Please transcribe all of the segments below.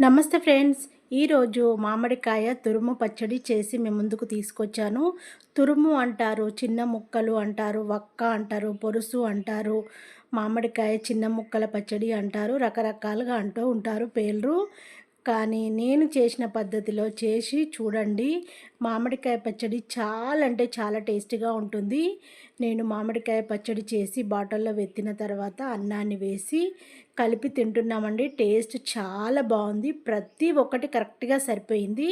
నమస్తే ఫ్రెండ్స్. ఈరోజు మామిడికాయ తురుము పచ్చడి చేసి మీ ముందుకు తీసుకొచ్చాను. తురుము అంటారు, చిన్న ముక్కలు అంటారు, వక్క అంటారు, పొరుసు అంటారు, మామిడికాయ చిన్న ముక్కల పచ్చడి అంటారు. రకరకాలుగా అంటూ ఉంటారు పేర్లు. కానీ నేను చేసిన పద్ధతిలో చేసి చూడండి. మామిడికాయ పచ్చడి చాలా అంటే చాలా టేస్టీగా ఉంటుంది. నేను మామిడికాయ పచ్చడి చేసి బాటిల్లో వెత్తిన తర్వాత అన్నాన్ని వేసి కలిపి తింటున్నామండి. టేస్ట్ చాలా బాగుంది. ప్రతి ఒక్కటి కరెక్ట్గా సరిపోయింది.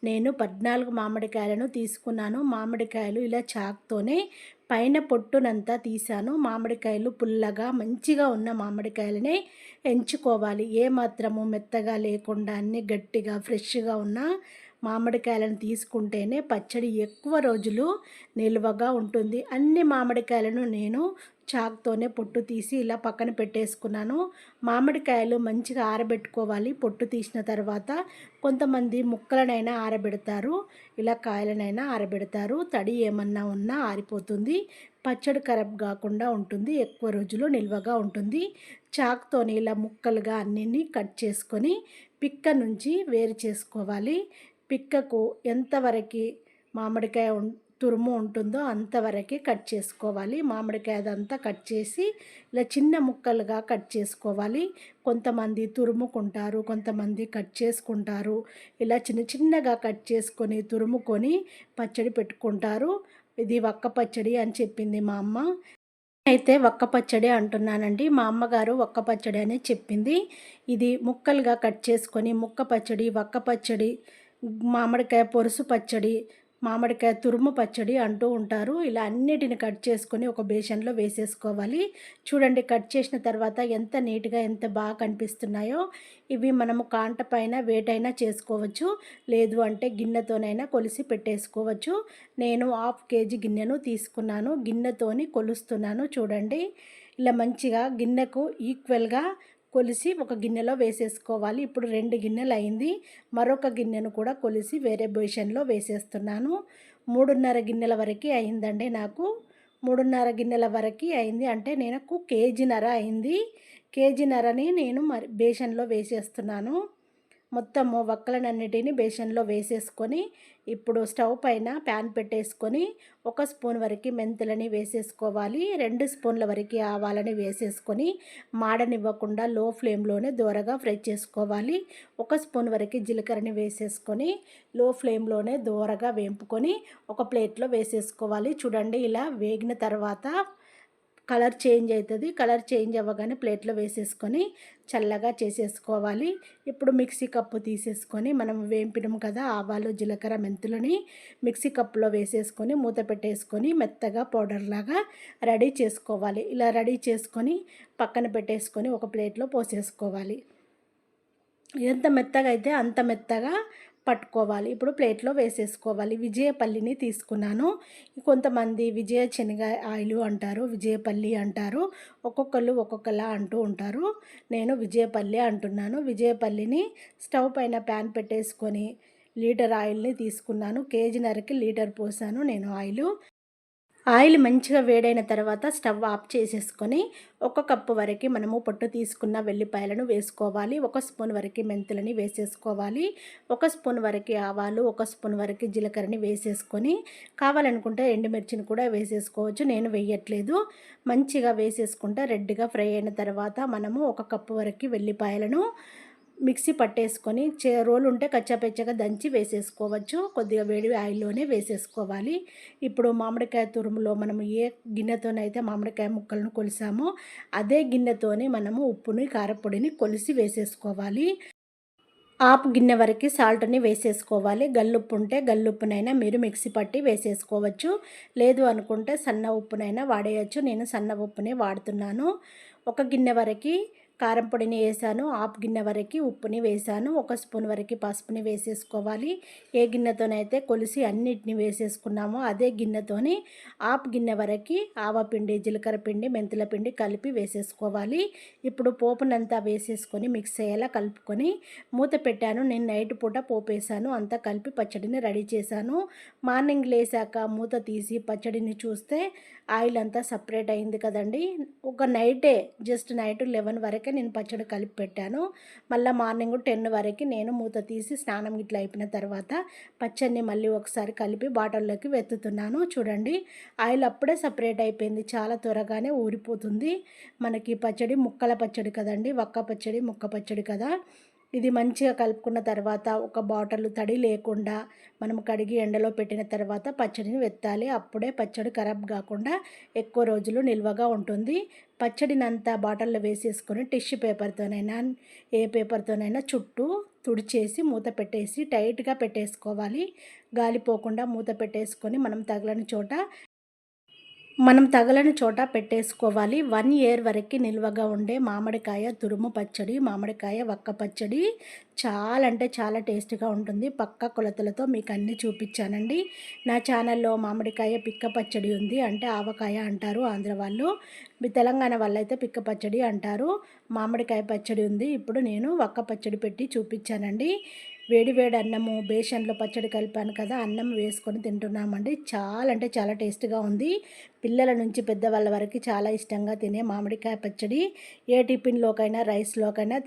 నేను 14 మామిడికాయలను తీసుకున్నాను. మామిడికాయలు ఇలా చాకుతోనే పైన పొట్టునంతా తీసాను. మామిడికాయలు పుల్లగా మంచిగా ఉన్న మామిడికాయలనే ఎంచుకోవాలి. ఏ మాత్రము మెత్తగా లేకుండా అన్నీ గట్టిగా ఫ్రెష్గా ఉన్న మామిడికాయలను తీసుకుంటేనే పచ్చడి ఎక్కువ రోజులు నిల్వగా ఉంటుంది. అన్ని మామిడికాయలను నేను చాకుతోనే పొట్టు తీసి ఇలా పక్కన పెట్టేసుకున్నాను. మామిడికాయలు మంచిగా ఆరబెట్టుకోవాలి. పొట్టు తీసిన తర్వాత కొంతమంది ముక్కలనైనా ఆరబెడతారు, ఇలా కాయలనైనా ఆరబెడతారు. తడి ఏమన్నా ఉన్నా ఆరిపోతుంది. పచ్చడి ఖరాబ్ కాకుండా ఉంటుంది, ఎక్కువ రోజులు నిల్వగా ఉంటుంది. చాకుతోని ఇలా ముక్కలుగా అన్నిని కట్ చేసుకొని పిక్క నుంచి వేరు చేసుకోవాలి. పిక్కకు ఎంతవరకు మామిడికాయ తురుము ఉంటుందో అంతవరకు కట్ చేసుకోవాలి. మామిడికాయ అదంతా కట్ చేసి ఇలా చిన్న ముక్కలుగా కట్ చేసుకోవాలి. కొంతమంది తురుముకుంటారు, కొంతమంది కట్ చేసుకుంటారు. ఇలా చిన్న చిన్నగా కట్ చేసుకొని తురుముకొని పచ్చడి పెట్టుకుంటారు. ఇది వక్క పచ్చడి అని చెప్పింది మా అమ్మ. అయితే వక్క పచ్చడి అంటున్నానండి. మా అమ్మగారు వక్క పచ్చడి అని చెప్పింది. ఇది ముక్కలుగా కట్ చేసుకొని ముక్క పచ్చడి, వక్క పచ్చడి, మామిడికాయ పొరుసు పచ్చడి, మామిడికాయ తురుము పచ్చడి అంటూ ఉంటారు. ఇలా అన్నిటిని కట్ చేసుకొని ఒక బేషన్లో వేసేసుకోవాలి. చూడండి, కట్ చేసిన తర్వాత ఎంత నీట్గా ఎంత బాగా కనిపిస్తున్నాయో. ఇవి మనము కాంట పైన వేటైనా చేసుకోవచ్చు, లేదు అంటే గిన్నెతోనైనా కొలిసి పెట్టేసుకోవచ్చు. నేను 1/2 కేజీ గిన్నెను తీసుకున్నాను. గిన్నెతోని కొలుస్తున్నాను. చూడండి, ఇలా మంచిగా గిన్నెకు ఈక్వల్గా కొలిసి ఒక గిన్నెలో వేసేసుకోవాలి. ఇప్పుడు 2 గిన్నెలు అయింది. మరొక గిన్నెను కూడా కొలిసి వేరే బేషన్లో వేసేస్తున్నాను. 3.5 గిన్నెల వరకు అయిందండి నాకు. 3.5 గిన్నెల వరకు అయింది అంటే నాకు కేజీన్నర అయింది. కేజీన్నరని నేను మరి బేషన్లో వేసేస్తున్నాను. మొత్తము వక్కలనన్నిటిని బేషన్లో వేసేసుకొని ఇప్పుడు స్టవ్ పైన ప్యాన్ పెట్టేసుకొని 1 స్పూన్ వరకు మెంతులని వేసేసుకోవాలి. 2 స్పూన్ల వరకు ఆవాలని వేసేసుకొని మాడనివ్వకుండా లో ఫ్లేమ్లోనే దోరగా ఫ్రై చేసుకోవాలి. 1 స్పూన్ వరకు జీలకర్రని వేసేసుకొని లో ఫ్లేమ్లోనే దోరగా వేంపుకొని ఒక ప్లేట్లో వేసేసుకోవాలి. చూడండి, ఇలా వేగిన తర్వాత కలర్ చేంజ్ అవుతుంది. కలర్ చేంజ్ అవ్వగానే ప్లేట్లో వేసేసుకొని చల్లగా చేసేసుకోవాలి. ఇప్పుడు మిక్సీ కప్పు తీసేసుకొని మనం వేంపినాం కదా ఆవాలు, జీలకర్ర, మెంతులని మిక్సీ కప్పులో వేసేసుకొని మూత పెట్టేసుకొని మెత్తగా పౌడర్ లాగా రెడీ చేసుకోవాలి. ఇలా రెడీ చేసుకొని పక్కన పెట్టేసుకొని ఒక ప్లేట్లో పోసేసుకోవాలి. ఎంత మెత్తగా అయితే అంత మెత్తగా పట్టుకోవాలి. ఇప్పుడు ప్లేట్లో వేసేసుకోవాలి. విజయపల్లిని తీసుకున్నాను. కొంతమంది విజయ శనగ ఆయిల్ అంటారు, విజయపల్లి అంటారు, ఒక్కొక్కళ్ళు ఒక్కొక్కలా అంటూ ఉంటారు. నేను విజయపల్లి అంటున్నాను. విజయపల్లిని స్టవ్ పైన ప్యాన్ పెట్టేసుకొని లీటర్ ఆయిల్ని తీసుకున్నాను. కేజీన్నరకి లీటర్ పోసాను నేను ఆయిల్ మంచిగా వేడైన తర్వాత స్టవ్ ఆఫ్ చేసేసుకొని 1 కప్పు వరకు మనము పొట్టు తీసుకున్న వెల్లిపాయలను వేసుకోవాలి. 1 స్పూన్ వరకు మెంతులని వేసేసుకోవాలి. 1 స్పూన్ వరకు ఆవాలు, 1 స్పూన్ వరకు జీలకర్రని వేసేసుకొని కావాలనుకుంటే ఎండుమిర్చిని కూడా వేసేసుకోవచ్చు. నేను వేయట్లేదు. మంచిగా వేసేసుకుంటే రెడ్గా ఫ్రై అయిన తర్వాత మనము 1 కప్పు వరకు వెల్లిపాయలను మిక్సీ పట్టేసుకొని రోలు ఉంటే కచ్చాపెచ్చగా దంచి వేసేసుకోవచ్చు. కొద్దిగా వేడి ఆయిల్లోనే వేసేసుకోవాలి. ఇప్పుడు మామిడికాయ తురుములో మనము ఏ గిన్నెతోనైతే మామిడికాయ ముక్కలను కొలిసామో అదే గిన్నెతోని మనము ఉప్పుని, కారపొడిని కొలిసి వేసేసుకోవాలి. ఆపు గిన్నె వరకు సాల్ట్ని వేసేసుకోవాలి. గల్లుప్పు ఉంటే గల్లుప్పునైనా మీరు మిక్సీ పట్టి వేసేసుకోవచ్చు, లేదు అనుకుంటే సన్న ఉప్పునైనా వాడేయచ్చు. నేను సన్న ఉప్పునే వాడుతున్నాను. 1 గిన్నె వరకు కారం పొడిని వేసాను, 1/2 గిన్నె వరకు ఉప్పుని వేసాను, 1 స్పూన్ వరకు పసుపుని వేసేసుకోవాలి. ఏ గిన్నెతోనైతే కొలిసి అన్నిటిని వేసేసుకున్నామో అదే గిన్నెతోని 1/2 గిన్నె వరకు ఆవపిండి, జీలకర్ర పిండి, మెంతుల పిండి కలిపి వేసేసుకోవాలి. ఇప్పుడు పోపునంతా వేసేసుకొని మిక్స్ అయ్యేలా కలుపుకొని మూత పెట్టాను. నేను నైట్ పూట పోపేసాను, అంతా కలిపి పచ్చడిని రెడీ చేశాను. మార్నింగ్ లేసాక మూత తీసి పచ్చడిని చూస్తే ఆయిల్ అంతా సపరేట్ అయింది కదండి. ఒక నైటే జస్ట్ నైట్ 11 వరకే నేను పచ్చడి కలిపి పెట్టాను. మళ్ళీ మార్నింగ్ 10 వరకు నేను మూత తీసి స్నానం ఇట్లా అయిపోయిన తర్వాత పచ్చడిని మళ్ళీ ఒకసారి కలిపి బాటిల్లోకి వెత్తుతున్నాను. చూడండి, ఆయిల్ అప్పుడే సపరేట్ అయిపోయింది. చాలా త్వరగానే ఊరిపోతుంది. మనకి పచ్చడి ముక్కల పచ్చడి కదండి, వక్క పచ్చడి ముక్క పచ్చడి కదా. ఇది మంచిగా కలుపుకున్న తర్వాత ఒక బాటిల్ తడి లేకుండా మనం కడిగి ఎండలో పెట్టిన తర్వాత పచ్చడిని వెత్తాలి. అప్పుడే పచ్చడి ఖరాబ్ కాకుండా ఎక్కువ రోజులు నిల్వగా ఉంటుంది. పచ్చడినంతా బాటిల్లో వేసేసుకొని టిష్యూ పేపర్తోనైనా ఏ పేపర్తోనైనా చుట్టూ తుడిచేసి మూత పెట్టేసి టైట్గా పెట్టేసుకోవాలి. గాలిపోకుండా మూత పెట్టేసుకొని మనం తగలని చోట పెట్టేసుకోవాలి. 1 ఇయర్ వరకు నిల్వగా ఉండే మామిడికాయ తురుము పచ్చడి, మామిడికాయ వక్క పచ్చడి చాలా అంటే చాలా టేస్ట్‌గా ఉంటుంది. పక్కా కొలతలతో మీకు అన్నీ చూపించానండి. నా ఛానల్‌లో మామిడికాయ పిక్క పచ్చడి ఉంది. అంటే ఆవకాయ అంటారు ఆంధ్ర వాళ్ళు. మీ తెలంగాణ వాళ్ళైతే పిక్క పచ్చడి అంటారు. మామిడికాయ పచ్చడి ఉంది. ఇప్పుడు నేను వక్క పచ్చడి పెట్టి చూపించానండి. వేడి వేడి అన్నము బేషన్లో పచ్చడి కలిపాను కదా, అన్నం వేసుకొని తింటున్నామండి. చాలా అంటే చాలా టేస్ట్‌గా ఉంది. పిల్లల నుంచి పెద్దవాళ్ళ వరకు చాలా ఇష్టంగా తినే మామిడికాయ పచ్చడి ఏ టిఫిన్‌లోకైనా రైస్‌లోకైనా